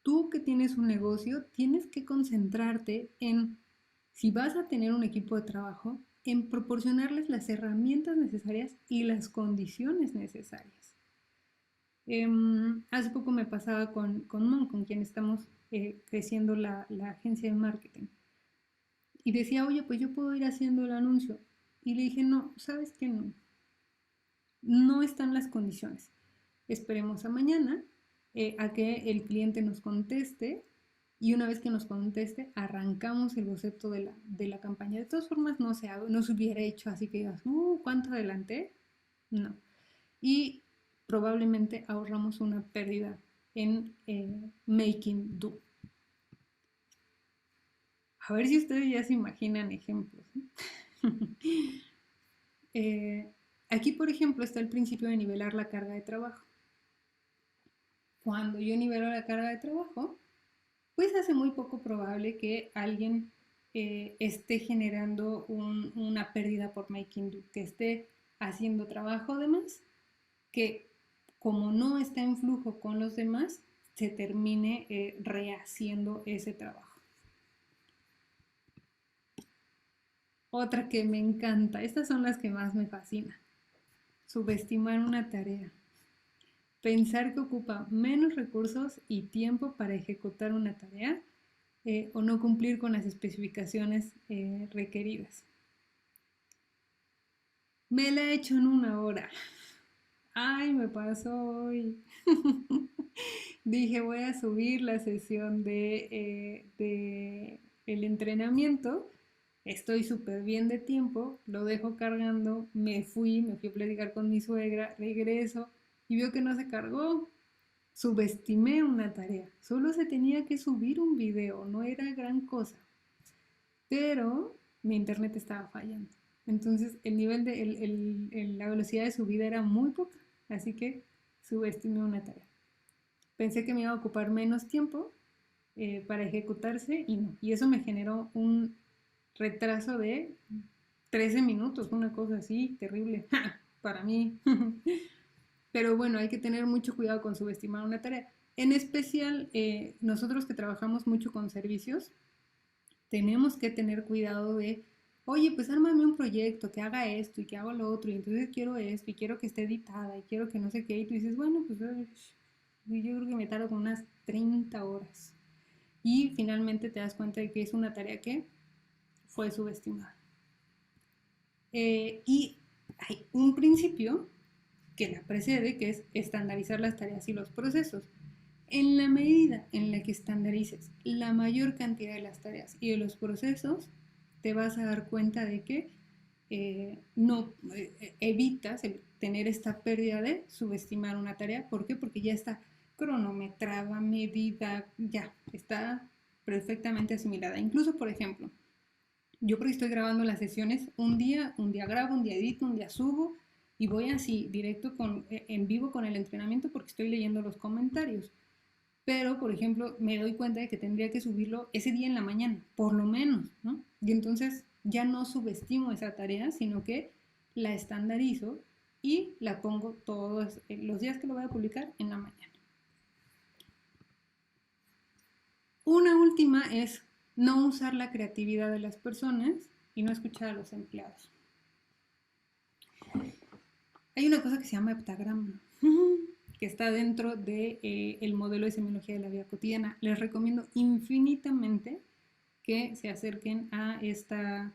tú que tienes un negocio, tienes que concentrarte en, si vas a tener un equipo de trabajo, en proporcionarles las herramientas necesarias y las condiciones necesarias. Hace poco me pasaba con Mon, con quien estamos creciendo la agencia de marketing. Y decía, oye, pues yo puedo ir haciendo el anuncio. Y le dije, no, ¿sabes qué? No, no están las condiciones. Esperemos a mañana a que el cliente nos conteste y una vez que nos conteste arrancamos el boceto de la campaña. De todas formas no se hubiera hecho así que digas, ¿cuánto adelanté? No. Y probablemente ahorramos una pérdida en making do. A ver si ustedes ya se imaginan ejemplos. Aquí, por ejemplo, está el principio de nivelar la carga de trabajo. Cuando yo nivelo la carga de trabajo, pues hace muy poco probable que alguien esté generando una pérdida por making do, que esté haciendo trabajo de más, que como no está en flujo con los demás, se termine rehaciendo ese trabajo. Otra que me encanta, estas son las que más me fascinan. Subestimar una tarea. Pensar que ocupa menos recursos y tiempo para ejecutar una tarea o no cumplir con las especificaciones requeridas. Me la he hecho en 1 hora. Ay, me pasó hoy. Dije, voy a subir la sesión de el entrenamiento. Estoy súper bien de tiempo, lo dejo cargando, me fui a platicar con mi suegra, regreso y veo que no se cargó. Subestimé una tarea, solo se tenía que subir un video, no era gran cosa, pero mi internet estaba fallando. Entonces el nivel de la velocidad de subida era muy poca, así que subestimé una tarea. Pensé que me iba a ocupar menos tiempo para ejecutarse y no. Y eso me generó un retraso de 13 minutos, una cosa así, terrible para mí. Pero bueno, hay que tener mucho cuidado con subestimar una tarea. En especial, nosotros que trabajamos mucho con servicios, tenemos que tener cuidado de, oye, pues ármame un proyecto que haga esto y que haga lo otro, y entonces quiero esto, y quiero que esté editada, y quiero que no sé qué, y tú dices, bueno, pues yo creo que me tardo como unas 30 horas. Y finalmente te das cuenta de que es una tarea que fue subestimada. Y hay un principio que la precede, que es estandarizar las tareas y los procesos. En la medida en la que estandarices la mayor cantidad de las tareas y de los procesos, te vas a dar cuenta de que no evitas el tener esta pérdida de subestimar una tarea. ¿Por qué? Porque ya está cronometrada, medida, ya está perfectamente asimilada. Incluso, por ejemplo, yo porque estoy grabando las sesiones, un día grabo, un día edito, un día subo y voy así directo en vivo con el entrenamiento porque estoy leyendo los comentarios. Pero, por ejemplo, me doy cuenta de que tendría que subirlo ese día en la mañana, por lo menos, ¿no? Y entonces ya no subestimo esa tarea, sino que la estandarizo y la pongo todos los días que lo voy a publicar en la mañana. Una última es no usar la creatividad de las personas y no escuchar a los empleados. Hay una cosa que se llama heptagrama, que está dentro del modelo de semiología de la vida cotidiana. Les recomiendo infinitamente que se acerquen a esta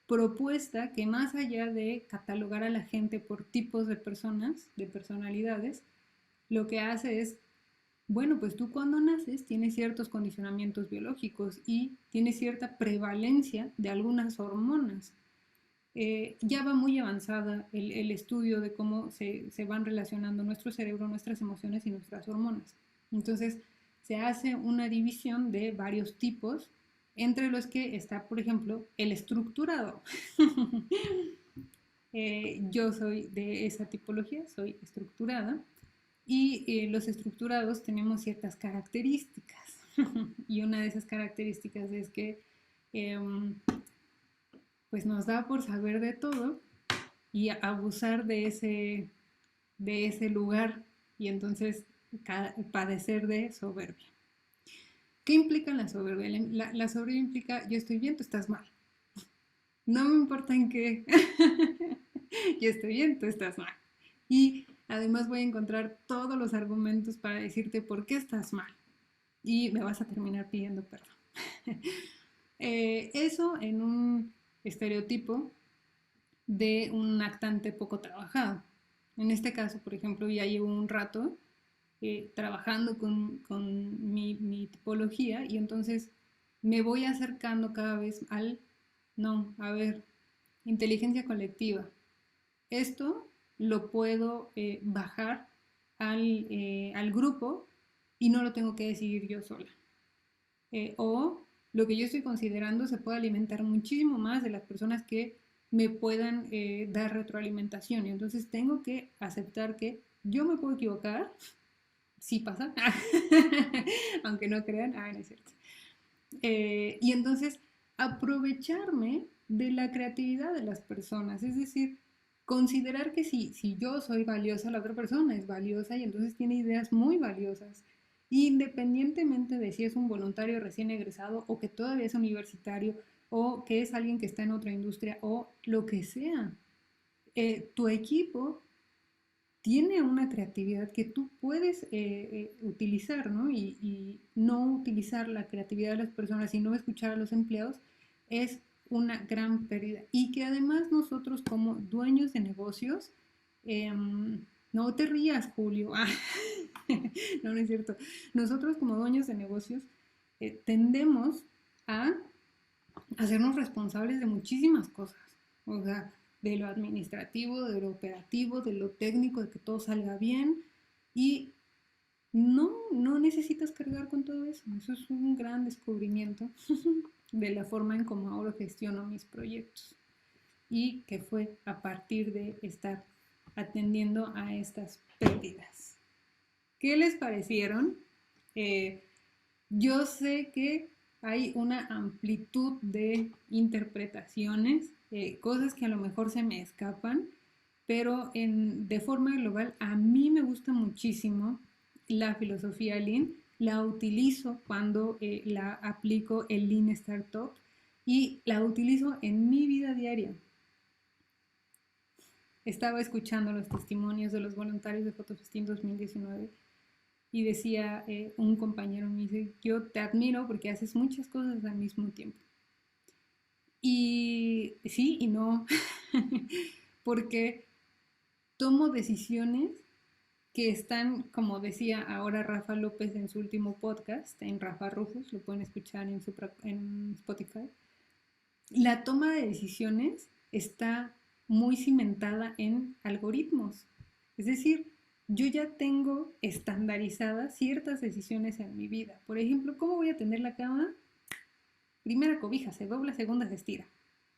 propuesta que, más allá de catalogar a la gente por tipos de personas, de personalidades, lo que hace es, bueno, pues tú cuando naces tienes ciertos condicionamientos biológicos y tienes cierta prevalencia de algunas hormonas. Ya va muy avanzada el estudio de cómo se van relacionando nuestro cerebro, nuestras emociones y nuestras hormonas. Entonces, se hace una división de varios tipos, entre los que está, por ejemplo, el estructurado. Yo soy de esa tipología, soy estructurada, y los estructurados tenemos ciertas características. Y una de esas características es que pues nos da por saber de todo y abusar de ese lugar y entonces padecer de soberbia. ¿Qué implica la soberbia? La soberbia implica yo estoy bien, tú estás mal. No me importa en qué. Yo estoy bien, tú estás mal. Y además voy a encontrar todos los argumentos para decirte por qué estás mal. Y me vas a terminar pidiendo perdón. Eso en un estereotipo de un actante poco trabajado. En este caso, por ejemplo, ya llevo un rato trabajando con mi tipología y entonces me voy acercando cada vez no, a ver, inteligencia colectiva. Esto lo puedo bajar al grupo y no lo tengo que decidir yo sola. O lo que yo estoy considerando se puede alimentar muchísimo más de las personas que me puedan dar retroalimentación. Y entonces tengo que aceptar que yo me puedo equivocar, sí pasa, aunque no crean, no es cierto. Y entonces aprovecharme de la creatividad de las personas, es decir, considerar que si yo soy valiosa, la otra persona es valiosa y entonces tiene ideas muy valiosas, independientemente de si es un voluntario recién egresado o que todavía es universitario o que es alguien que está en otra industria o lo que sea. Tu equipo tiene una creatividad que tú puedes utilizar, ¿no? Y no utilizar la creatividad de las personas y no escuchar a los empleados es una gran pérdida. Y que además nosotros como dueños de negocios, no te rías, Julio, no, no es cierto. Nosotros como dueños de negocios tendemos a hacernos responsables de muchísimas cosas. O sea, de lo administrativo, de lo operativo, de lo técnico, de que todo salga bien. Y no necesitas cargar con todo eso. Eso es un gran descubrimiento de la forma en cómo ahora gestiono mis proyectos. Y que fue a partir de estar atendiendo a estas pérdidas. ¿Qué les parecieron? Yo sé que hay una amplitud de interpretaciones, cosas que a lo mejor se me escapan, pero de forma global a mí me gusta muchísimo la filosofía Lean, la utilizo cuando la aplico el Lean Startup y la utilizo en mi vida diaria. Estaba escuchando los testimonios de los voluntarios de Fotofestín 2019 Y decía un compañero, me dice, yo te admiro porque haces muchas cosas al mismo tiempo. Y sí y no, porque tomo decisiones que están, como decía ahora Rafa López en su último podcast, en Rafa Rufus, lo pueden escuchar en Spotify. La toma de decisiones está muy cimentada en algoritmos. Es decir, yo ya tengo estandarizadas ciertas decisiones en mi vida. Por ejemplo, ¿cómo voy a tender la cama? Primera cobija, se dobla, segunda se estira.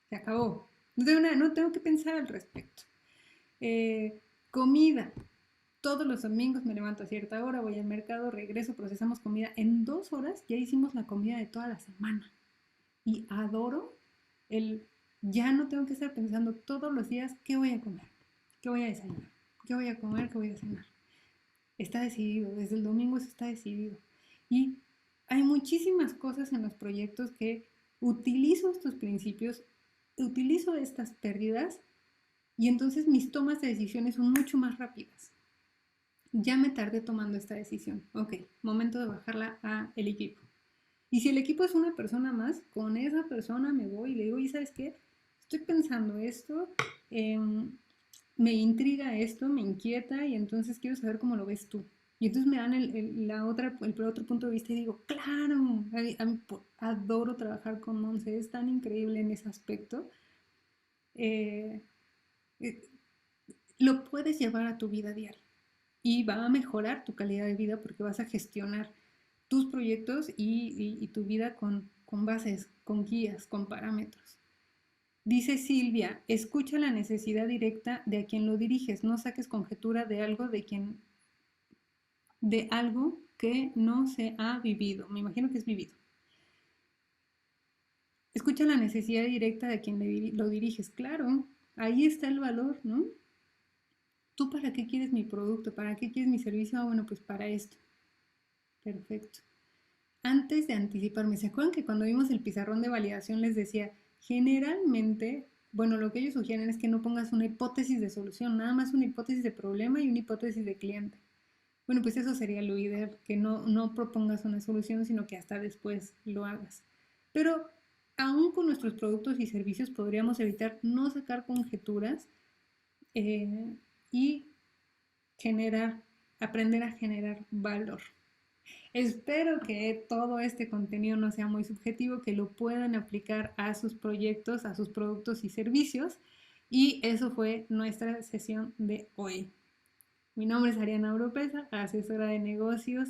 Se acabó. No tengo que pensar al respecto. Comida. Todos los domingos me levanto a cierta hora, voy al mercado, regreso, procesamos comida. En 2 horas ya hicimos la comida de toda la semana. Y adoro el ya no tengo que estar pensando todos los días qué voy a comer, qué voy a desayunar, qué voy a comer, qué voy a cenar. Está decidido, desde el domingo eso está decidido. Y hay muchísimas cosas en los proyectos que utilizo estos principios, utilizo estas pérdidas y entonces mis tomas de decisiones son mucho más rápidas. Ya me tardé tomando esta decisión. Ok, momento de bajarla a el equipo. Y si el equipo es una persona más, con esa persona me voy y le digo, ¿y sabes qué? Estoy pensando esto, me intriga esto, me inquieta y entonces quiero saber cómo lo ves tú. Y entonces me dan el otro punto de vista y digo, claro, adoro trabajar con Monse, es tan increíble en ese aspecto. Eh, eh, lo puedes llevar a tu vida diaria y va a mejorar tu calidad de vida porque vas a gestionar tus proyectos y tu vida con bases, con guías, con parámetros. Dice Silvia, escucha la necesidad directa de a quien lo diriges, no saques conjetura de algo de algo que no se ha vivido. Me imagino que es vivido. Escucha la necesidad directa de quien lo diriges. Claro, ahí está el valor, ¿no? ¿Tú para qué quieres mi producto? ¿Para qué quieres mi servicio? Ah, bueno, pues para esto. Perfecto. Antes de anticiparme, ¿se acuerdan que cuando vimos el pizarrón de validación les decía, generalmente, bueno, lo que ellos sugieren es que no pongas una hipótesis de solución, nada más una hipótesis de problema y una hipótesis de cliente? Bueno, pues eso sería lo ideal, que no propongas una solución, sino que hasta después lo hagas. Pero aún con nuestros productos y servicios podríamos evitar no sacar conjeturas y aprender a generar valor. Espero que todo este contenido no sea muy subjetivo, que lo puedan aplicar a sus proyectos, a sus productos y servicios. Y eso fue nuestra sesión de hoy. Mi nombre es Ariana Oropesa, asesora de negocios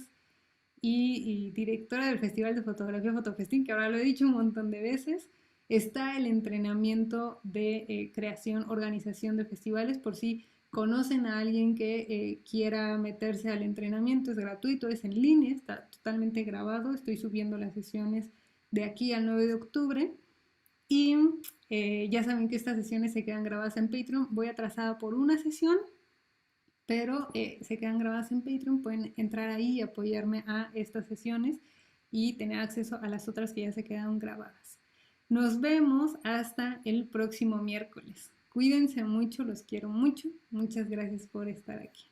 y directora del Festival de Fotografía Fotofestín, que ahora lo he dicho un montón de veces. Está el entrenamiento de creación, organización de festivales, por si conocen a alguien que quiera meterse al entrenamiento. Es gratuito, es en línea, está totalmente grabado. Estoy subiendo las sesiones de aquí al 9 de octubre. Y ya saben que estas sesiones se quedan grabadas en Patreon. Voy atrasada por una sesión, pero se quedan grabadas en Patreon. Pueden entrar ahí y apoyarme a estas sesiones y tener acceso a las otras que ya se quedan grabadas. Nos vemos hasta el próximo miércoles. Cuídense mucho, los quiero mucho. Muchas gracias por estar aquí.